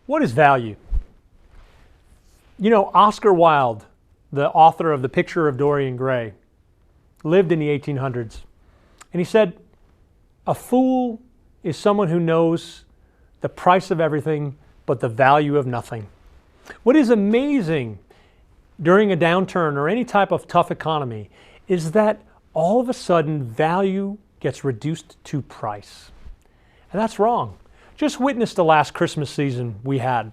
What is value? You know, Oscar Wilde, the author of The Picture of Dorian Gray, lived in the 1800s. And he said, a fool is someone who knows the price of everything but the value of nothing. What is amazing during a downturn or any type of tough economy is that all of a sudden value gets reduced to price. And that's wrong. Just witness the last Christmas season we had.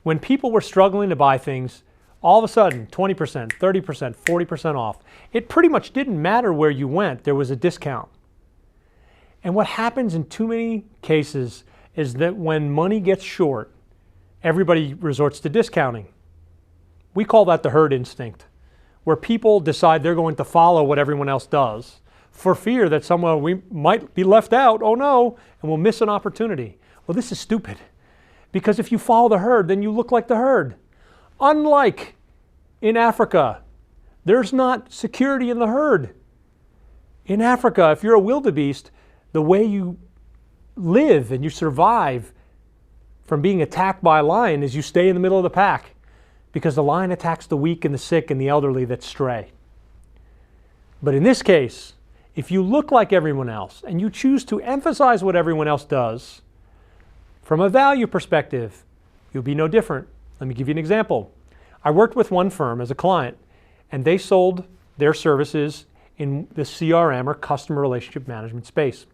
When people were struggling to buy things, all of a sudden 20%, 30%, 40% off. It pretty much didn't matter where you went, there was a discount. And what happens in too many cases is that when money gets short, everybody resorts to discounting. We call that the herd instinct, where people decide they're going to follow what everyone else does for fear that someone we might be left out, oh no, and we'll miss an opportunity. Well, this is stupid, because if you follow the herd, then you look like the herd. Unlike in Africa, there's not security in the herd. In Africa, if you're a wildebeest, the way you live and you survive from being attacked by a lion is you stay in the middle of the pack, because the lion attacks the weak and the sick and the elderly that stray. But in this case, if you look like everyone else and you choose to emphasize what everyone else does, from a value perspective, you'll be no different. Let me give you an example. I worked with one firm as a client, and they sold their services in the CRM or customer relationship management space.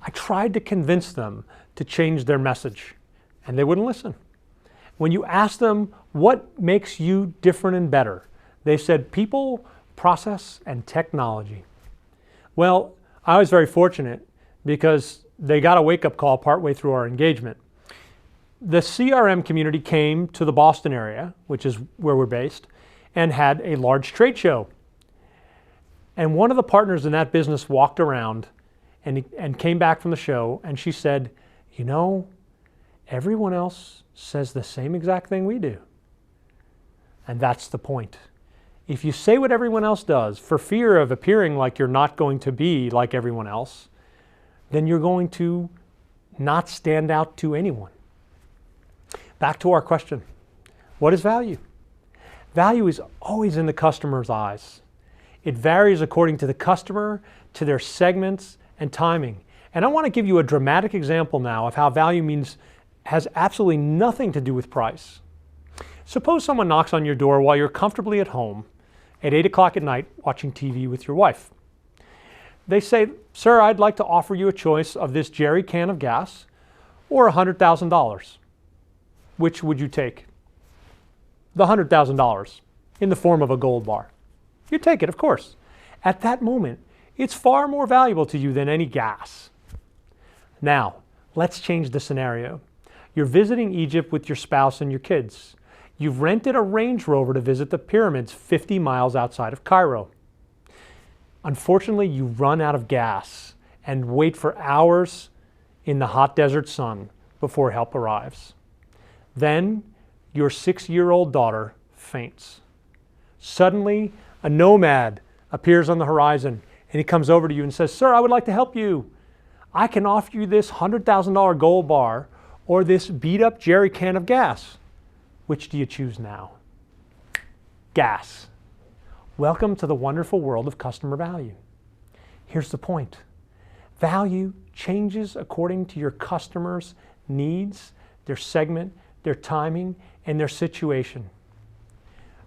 I tried to convince them to change their message, and they wouldn't listen. When you ask them what makes you different and better, they said people, process, and technology. Well, I was very fortunate because they got a wake-up call partway through our engagement. The CRM community came to the Boston area, which is where we're based, and had a large trade show. And one of the partners in that business walked around and came back from the show, and she said, you know, everyone else says the same exact thing we do. And that's the point. If you say what everyone else does for fear of appearing like you're not going to be like everyone else, then you're going to not stand out to anyone. Back to our question. What is value? Value is always in the customer's eyes. It varies according to the customer, to their segments, and timing. And I want to give you a dramatic example now of how value has absolutely nothing to do with price. Suppose someone knocks on your door while you're comfortably at home at 8 o'clock at night watching TV with your wife. They say, sir, I'd like to offer you a choice of this jerry can of gas or $100,000. Which would you take? The $100,000 in the form of a gold bar. You take it, of course. At that moment, it's far more valuable to you than any gas. Now, let's change the scenario. You're visiting Egypt with your spouse and your kids. You've rented a Range Rover to visit the pyramids 50 miles outside of Cairo. Unfortunately, you run out of gas and wait for hours in the hot desert sun before help arrives. Then, your 6-year-old daughter faints. Suddenly, a nomad appears on the horizon, and he comes over to you and says, sir, I would like to help you. I can offer you this $100,000 gold bar or this beat-up jerry can of gas. Which do you choose now? Gas. Welcome to the wonderful world of customer value. Here's the point. Value changes according to your customer's needs, their segment, their timing, and their situation.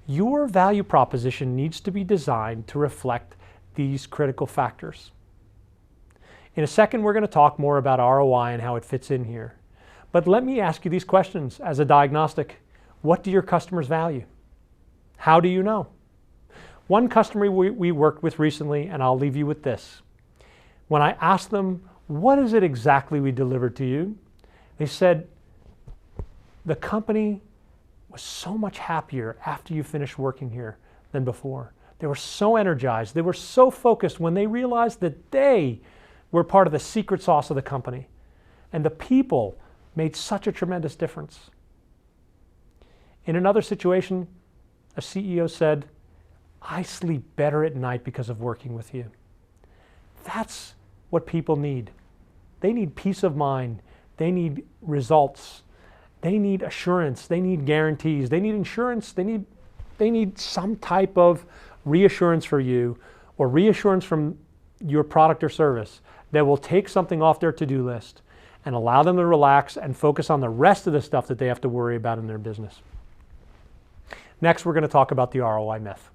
Your value proposition needs to be designed to reflect these critical factors. In a second, we're going to talk more about ROI and how it fits in here. But let me ask you these questions as a diagnostic. What do your customers value? How do you know? One customer we worked with recently, and I'll leave you with this. When I asked them, what is it exactly we delivered to you? They said, the company was so much happier after you finished working here than before. They were so energized. They were so focused when they realized that they were part of the secret sauce of the company. And the people made such a tremendous difference. In another situation, a CEO said, I sleep better at night because of working with you. That's what people need. They need peace of mind. They need results. They need assurance. They need guarantees. They need insurance. They need some type of reassurance for you, or reassurance from your product or service that will take something off their to-do list and allow them to relax and focus on the rest of the stuff that they have to worry about in their business. Next, we're going to talk about the ROI myth.